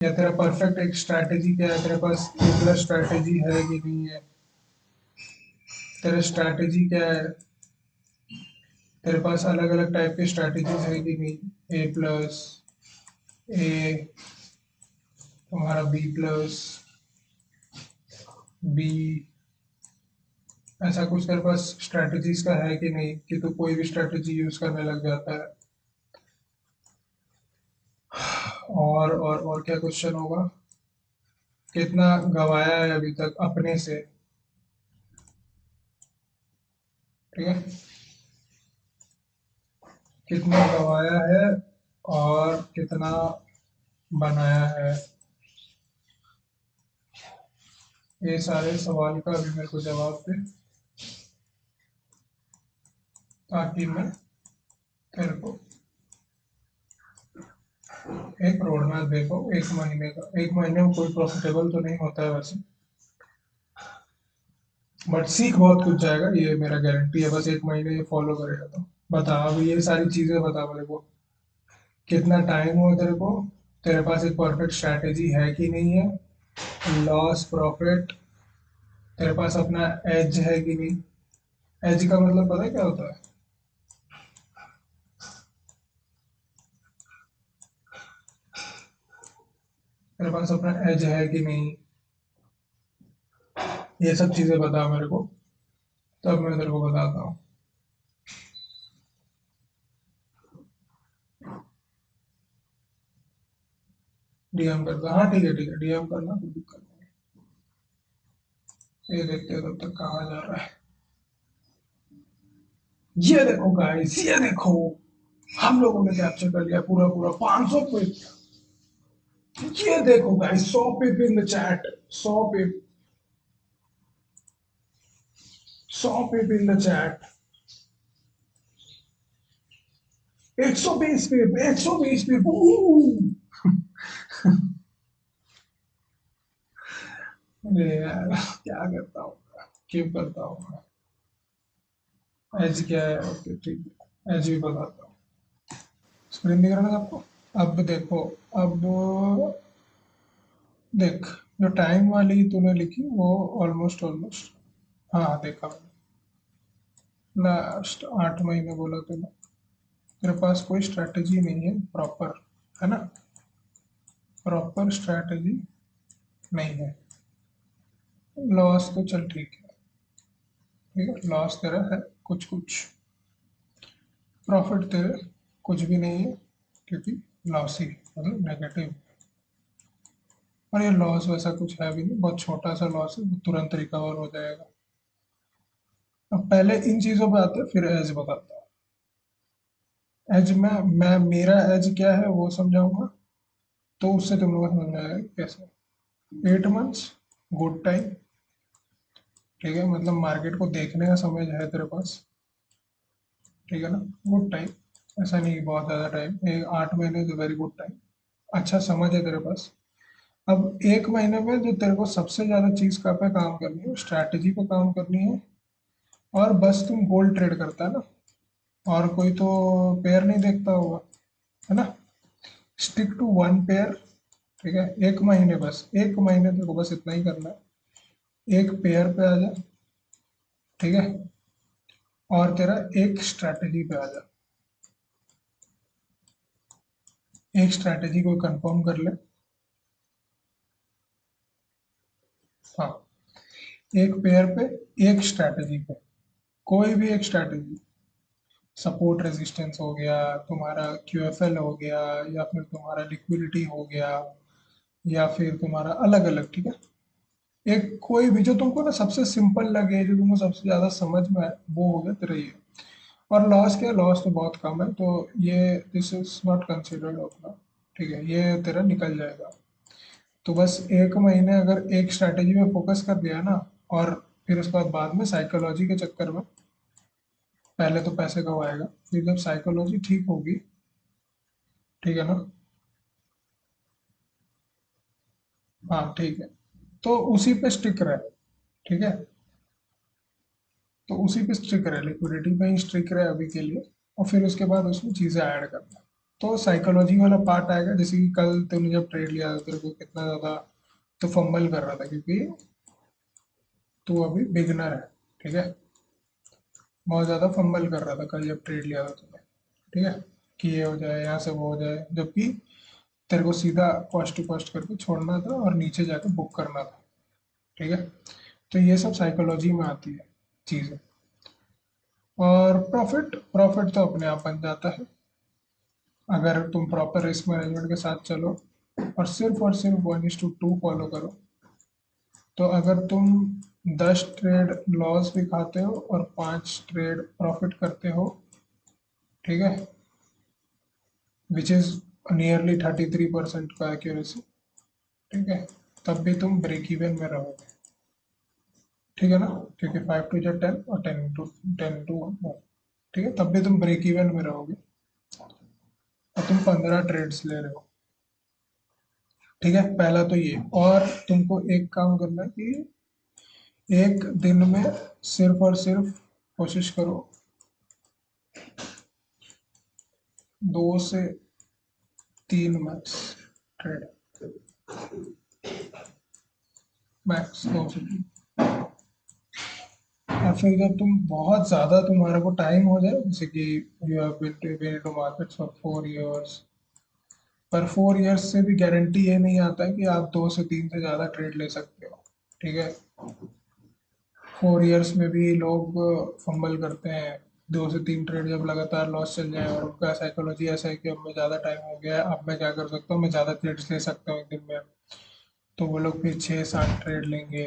या तेरा परफेक्ट एक स्ट्रैटेजी क्या है, तेरे पास ए प्लस स्ट्रैटेजी है कि नहीं है, तेरा स्ट्रैटेजी क्या है, तेरे पास अलग अलग टाइप के स्ट्रैटेजीज है कि नहीं, ए प्लस, ए, तुम्हारा बी प्लस, बी, ऐसा कुछ तेरे पास स्ट्रैटेजीज का है कि नहीं, कि तू कोई भी स्ट्रैटेजी यूज करने लग जाता है। और क्या क्वेश्चन होगा, कितना गवाया है अभी तक अपने से, ठीक है, कितना गवाया है और कितना बनाया है, ये सारे सवाल का अभी मेरे को जवाब दे, ताकि मैं तेरे को एक रोड मैप दे पाऊँ एक महीने का। एक महीने में कोई प्रॉफिटेबल तो नहीं होता है वैसे, बट सीख बहुत कुछ जाएगा, ये मेरा गारंटी है, बस एक महीने ये फॉलो करेगा तो। बता अब ये सारी चीजें बता मेरे को, कितना टाइम हुआ तेरे को, तेरे पास एक परफेक्ट स्ट्रैटेजी है कि नहीं है, लॉस प्रॉफिट, तेरे पास अपना एज है कि नहीं। एज का मतलब पता है क्या होता है, तेरे पास अपना एज है कि नहीं, ये सब चीजें बता मेरे को, तब मैं तेरे को बताता हूँ। डीएम करता, हाँ ठीक है ठीक है, डीएम करना, कोई दिक्कत नहीं। ये देखते हैं तब तक कहाँ जा रहा है। ये देखो गाइस, ये देखो, हम लोगों ने कैप्चर कर लिया पूरा पूरा 500 पिप। ये देखो guys, 100 pip in the chat, 100 pip, 100 pip in the chat, 120 पिप, 120 पिप। अरे यार, क्या करता हूँ, क्यों करता हूँ। एज क्या है, ओके ठीक है, एज भी बताता हूँ। स्क्रीन दिख रहा है ना आपको। अब देखो, अब देख, जो टाइम वाली तूने लिखी वो ऑलमोस्ट ऑलमोस्ट, हाँ देखा मैंने, लास्ट 8 महीने बोला तूने, तेरे पास कोई स्ट्रैटेजी नहीं है प्रॉपर, है ना, प्रॉपर स्ट्रैटेजी नहीं है। लॉस तो चल ठीक है, ठीक है, लॉस तेरा है कुछ कुछ, प्रॉफिट तेरे कुछ भी नहीं है, क्योंकि लॉस ही मतलब नेगेटिव। और ये लॉस वैसा कुछ है भी नहीं, बहुत छोटा सा लॉस है, वो तुरंत रिकवर हो जाएगा। अब पहले इन चीजों पे आते हैं, फिर एज बताता हूँ। एज में मैं मेरा एज क्या है वो समझाऊंगा, तो उससे तुम लोग को समझ में आएगा कि कैसे। 8 मंथ्स, गुड टाइम, ठीक है, मतलब मार्केट को देखने का समय है तेरे पास, ठीक है ना, गुड टाइम, ऐसा नहीं कि बहुत ज़्यादा टाइम, 8 महीने तो वेरी गुड टाइम, अच्छा समझ है तेरे पास। अब एक महीने में जो तेरे को सबसे ज़्यादा चीज़ का पे काम करनी है, स्ट्रैटेजी पे काम करनी है। और बस तुम गोल्ड ट्रेड करता है ना, और कोई तो पेयर नहीं देखता होगा, है ना, स्टिक टू वन पेयर, ठीक है, एक महीने, बस एक महीने तेरे को बस इतना ही करना है, एक पेयर पे आ जा, ठीक है, और तेरा एक स्ट्रैटेजी पे आ जा, एक स्ट्रैटेजी को कंफर्म कर ले। हाँ, एक पेयर पे, एक स्ट्रैटेजी पे, कोई भी एक स्ट्रैटेजी, सपोर्ट रेजिस्टेंस हो गया, तुम्हारा क्यूएफएल हो गया, या फिर तुम्हारा लिक्विडिटी हो गया, या फिर तुम्हारा अलग अलग, ठीक है, एक कोई भी जो तुमको ना सबसे सिंपल लगे, जो तुमको सबसे ज्यादा समझ में आए, वो हो गया तेरा ये। और लॉस क्या, लॉस तो बहुत कम है, तो ये दिस इज नॉट कंसिडर्ड अपना, ठीक है, ये तेरा निकल जाएगा। तो बस एक महीने अगर एक स्ट्रैटेजी में फोकस कर दिया ना, और फिर उसके बाद में साइकोलॉजी के चक्कर में, पहले तो पैसे कमाएगा, फिर जब साइकोलॉजी ठीक होगी, ठीक है ना, हाँ ठीक है, तो उसी पे स्टिक रहे, ठीक है, तो उसी पे स्टिक रहे, लिक्विडिटी पे ही स्टिक रहे अभी के लिए, और फिर उसके बाद उसमें चीज़ें ऐड करना, तो साइकोलॉजी वाला पार्ट आएगा, जैसे कि कल तूने जब ट्रेड लिया था तेरे को कितना ज़्यादा तो फंबल कर रहा था, क्योंकि तू अभी बिगनर है, ठीक है। बहुत ज़्यादा फंबल कर रहा था कल जब ट्रेड लिया था तूने, ठीक है, कि ये हो जाए यहाँ से वो हो जाए, जबकि तेरे को सीधा कॉस्ट टू कॉस्ट करके छोड़ना था और नीचे जाकर बुक करना था, ठीक है। तो ये सब साइकोलॉजी में आती है चीज़ें। और प्रॉफिट प्रॉफिट तो अपने आप बन जाता है अगर तुम प्रॉपर रिस्क मैनेजमेंट के साथ चलो और सिर्फ 1:2 फॉलो करो। तो अगर तुम 10 ट्रेड लॉस भी खाते हो और 5 ट्रेड प्रॉफिट करते हो, ठीक है, विच इज़ नियरली 33% का एक्यूरेसी, ठीक है, तब भी तुम ब्रेक इवन में रहोगे, ठीक है ना, क्योंकि 5 2 10 और 10 टू ठीक है, तब भी तुम ब्रेक इवन में रहोगे और तुम 15 ट्रेड्स ले रहे हो, ठीक है। पहला तो ये, और तुमको एक काम करना है कि एक दिन में सिर्फ और सिर्फ कोशिश करो 2 से 3 मैक्स ट्रेड, मैक्स 2 से 3। और फिर जब तुम बहुत ज़्यादा तुम्हारे को टाइम हो जाए, जैसे कि you have been to markets for 4 years, पर 4 इयर्स से भी गारंटी ये नहीं आता है कि आप 2 से 3 से ज़्यादा ट्रेड ले सकते हो, ठीक है। 4 इयर्स में भी लोग फंबल करते हैं, 2 से 3 ट्रेड जब लगातार लॉस चल जाए और उनका साइकोलॉजी ऐसा है कि अब मैं ज़्यादा टाइम हो गया है, अब मैं क्या कर सकता हूँ, मैं ज़्यादा ट्रेड्स ले सकता हूँ एक दिन में। तो वो लोग फिर 6 7 ट्रेड लेंगे,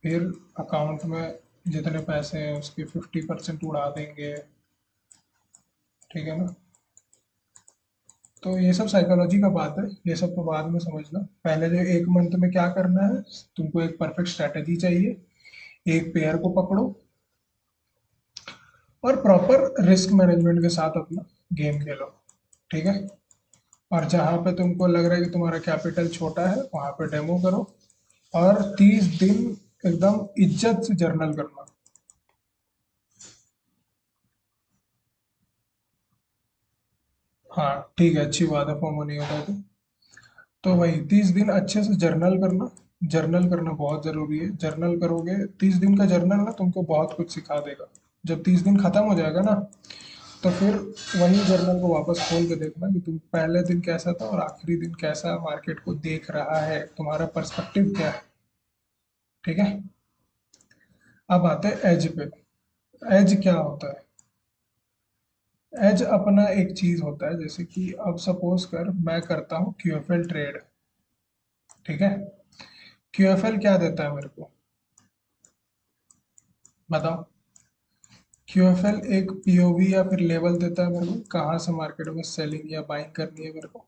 फिर अकाउंट में जितने पैसे हैं उसके 50% उड़ा देंगे, ठीक है ना। तो ये सब साइकोलॉजी का बात है, ये सब तो बाद में समझना। पहले जो 1 मंथ में क्या करना है, तुमको एक परफेक्ट स्ट्रैटेजी चाहिए, एक पेयर को पकड़ो और प्रॉपर रिस्क मैनेजमेंट के साथ अपना गेम खेलो, ठीक है। और जहाँ पे तुमको लग रहा है कि तुम्हारा कैपिटल छोटा है वहाँ पे डेमो करो, और 30 दिन एकदम इज्जत से जर्नल करना। हाँ ठीक है, अच्छी बात है, फोमो नहीं होता तो वही 30 दिन अच्छे से जर्नल करना। जर्नल करना बहुत ज़रूरी है, जर्नल करोगे 30 दिन का जर्नल ना तुमको बहुत कुछ सिखा देगा। जब 30 दिन खत्म हो जाएगा ना, तो फिर वही जर्नल को वापस खोल के देखना कि तुम पहले दिन कैसा था और आखिरी दिन कैसा मार्केट को देख रहा है, तुम्हारा पर्सपेक्टिव क्या है, ठीक है। अब आते हैं एज पे। एज क्या होता है? एज अपना एक चीज होता है, जैसे कि अब सपोज कर मैं करता हूँ क्यूएफएल ट्रेड, ठीक है। क्यूएफएल क्या देता है मेरे को, बताओ। क्यूएफएल एक पीओवी या फिर लेवल देता है मेरे को, कहाँ से मार्केट में सेलिंग या बाइंग करनी है मेरे को,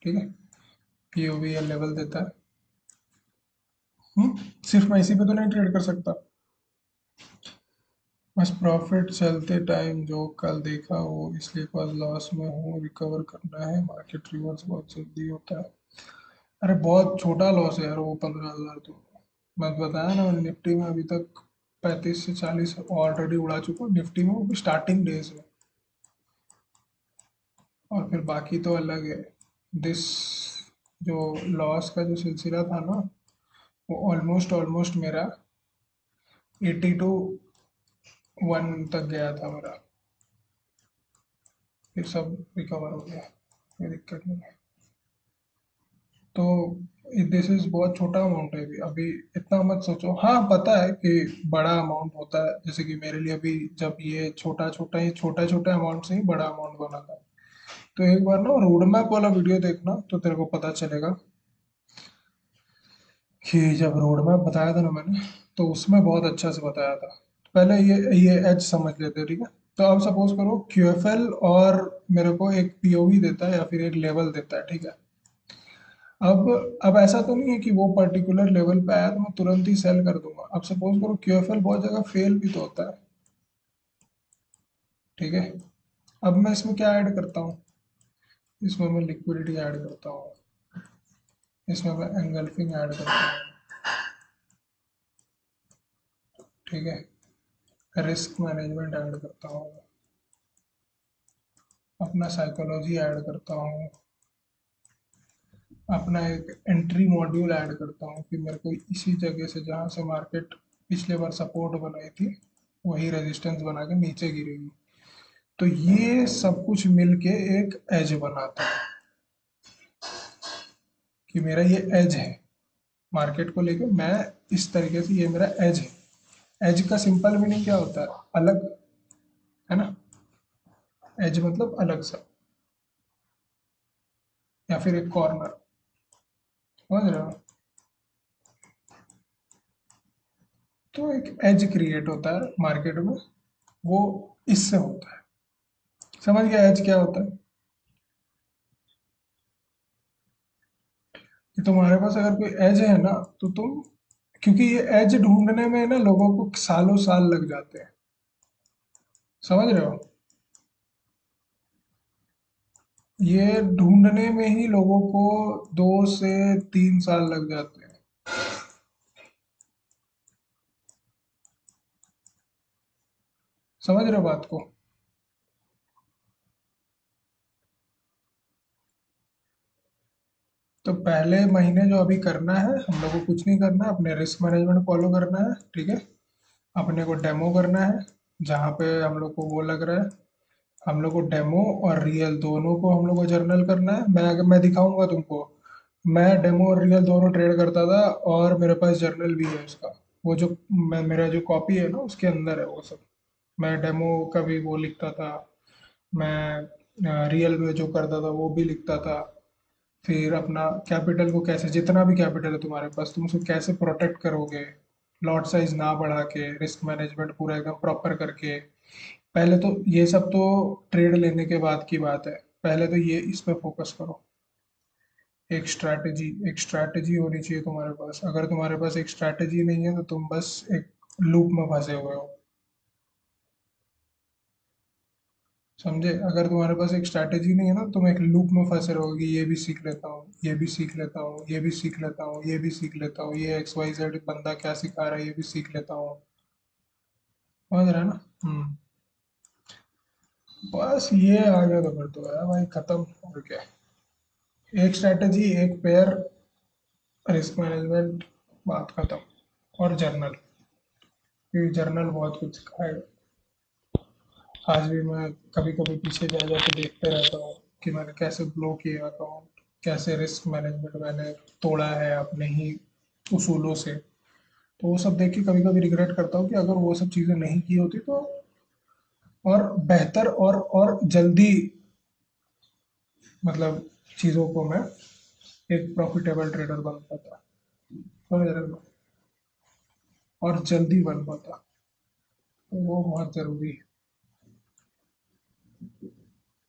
ठीक है। पीओवी या लेवल देता है। सिर्फ मैं इसी पे तो नहीं ट्रेड कर सकता, बस प्रॉफिट चलते टाइम जो कल देखा हो, इसलिए कल लॉस में हूँ, रिकवर करना है, मार्केट रिवर्स बहुत जल्दी होता है। अरे बहुत छोटा लॉस है यार वो 15,000 तो। मैं बताया ना, मैंने निफ्टी में अभी तक 35 से 40 ऑलरेडी उड़ा चुका हूँ निफ्टी में, वो भी स्टार्टिंग डेज में। और फिर बाकी तो अलग है। दिस जो लॉस का जो सिलसिला था ना, वो ऑलमोस्ट ऑलमोस्ट मेरा 82 1 तक गया था मेरा, फिर सब रिकवर हो गया, कोई दिक्कत नहीं है। तो दिस इज बहुत छोटा अमाउंट है अभी अभी, इतना मत सोचो। हाँ पता है कि बड़ा अमाउंट होता है, जैसे कि मेरे लिए अभी जब ये छोटा छोटा अमाउंट से ही बड़ा अमाउंट बना था। तो एक बार ना रोड मैप वाला वीडियो देखना तो तेरे को पता चलेगा कि जब रोड मैप बताया था ना मैंने, तो उसमें बहुत अच्छा से बताया था। पहले ये एज समझ लेते हैं, ठीक है। तो अब सपोज करो क्यूएफएल और मेरे को एक पीओवी देता है या फिर एक लेवल देता है, ठीक है। अब ऐसा तो नहीं है कि वो पर्टिकुलर लेवल पे आया तो मैं तुरंत ही सेल कर दूंगा। अब सपोज करो क्यूएफएल बहुत जगह फेल भी तो होता है, ठीक है। अब मैं इसमें क्या ऐड करता हूँ, इसमें मैं लिक्विडिटी ऐड करता हूँ, इसमें मैं एंगल्फिंग ऐड करता हूँ, ठीक है। रिस्क मैनेजमेंट ऐड करता हूँ, अपना साइकोलॉजी ऐड करता हूँ, अपना एक एंट्री मॉड्यूल ऐड करता हूँ कि मेरे को इसी जगह से जहाँ से मार्केट पिछले बार सपोर्ट बनाई थी वही रेजिस्टेंस बना के नीचे गिरेगी। तो ये सब कुछ मिलके एक एज बनाता है कि मेरा ये एज है मार्केट को लेके, मैं इस तरीके से, ये मेरा एज है। एज का सिंपल मीनिंग क्या होता है? अलग, है ना? एज मतलब अलग सा, या फिर एक कॉर्नर, समझ रहे हो? तो एक एज क्रिएट होता है मार्केट में, वो इससे होता है। समझ गया एज क्या होता है? कि तुम्हारे पास अगर कोई एज है ना, तो तुम, क्योंकि ये एज ढूंढने में ना लोगों को सालों साल लग जाते हैं, समझ रहे हो? ये ढूंढने में ही लोगों को 2 से 3 साल लग जाते हैं। समझ रहे हो बात को? तो पहले महीने जो अभी करना है, हम लोग को कुछ नहीं करना है, अपने रिस्क मैनेजमेंट फॉलो करना है, ठीक है? अपने को डेमो करना है, जहाँ पे हम लोग को वो लग रहा है, हम लोग को डेमो और रियल दोनों को हम लोग को जर्नल करना है। मैं दिखाऊंगा तुमको, मैं डेमो और रियल दोनों ट्रेड करता था, और मेरे पास जर्नल भी है उसका। वो जो मेरा जो कॉपी है ना, उसके अंदर है वो सब। मैं डेमो का भी वो लिखता था, मैं रियल में जो करता था वो भी लिखता था। फिर अपना कैपिटल को कैसे, जितना भी कैपिटल है तुम्हारे पास, तुम उसको कैसे प्रोटेक्ट करोगे, लॉट साइज ना बढ़ा के, रिस्क मैनेजमेंट पूरा एकदम प्रॉपर करके। पहले तो ये सब तो ट्रेड लेने के बाद की बात है, पहले तो ये इस पे फोकस करो। एक स्ट्रैटेजी होनी चाहिए तुम्हारे पास। अगर तुम्हारे पास एक स्ट्रैटेजी नहीं है तो तुम बस एक लूप में फंसे हुए हो, समझे? अगर तुम्हारे पास एक स्ट्रैटेजी नहीं है ना, तुम एक लूप में फंसे रहोगे, ये भी सीख लेता हूँ, ये भी सीख लेता हूँ, ये भी सीख लेता हूँ, ये भी सीख लेता हूँ, ये XYZ बंदा क्या सिखा रहा है ये भी सीख लेता हूँ। समझ रहे हैं ना? बस ये आ गया तो फिर तो है भाई, खत्म। और क्या, एक स्ट्रैटेजी, एक पेयर, रिस्क मैनेजमेंट, बात खत्म। और जर्नल, क्योंकि जर्नल बहुत कुछ सिखाएगा। आज भी मैं कभी कभी पीछे जा जा के देखते रहता हूँ कि मैंने कैसे ब्लो किया अकाउंट, कैसे रिस्क मैनेजमेंट मैंने तोड़ा है अपने ही उसूलों से। तो वो सब देख के कभी कभी रिग्रेट करता हूँ कि अगर वो सब चीज़ें नहीं की होती तो और बेहतर और जल्दी, मतलब चीज़ों को मैं एक प्रॉफिटेबल ट्रेडर बन पाता, समझ रहे हो? और जल्दी बन पाता। तो वो बहुत ज़रूरी है।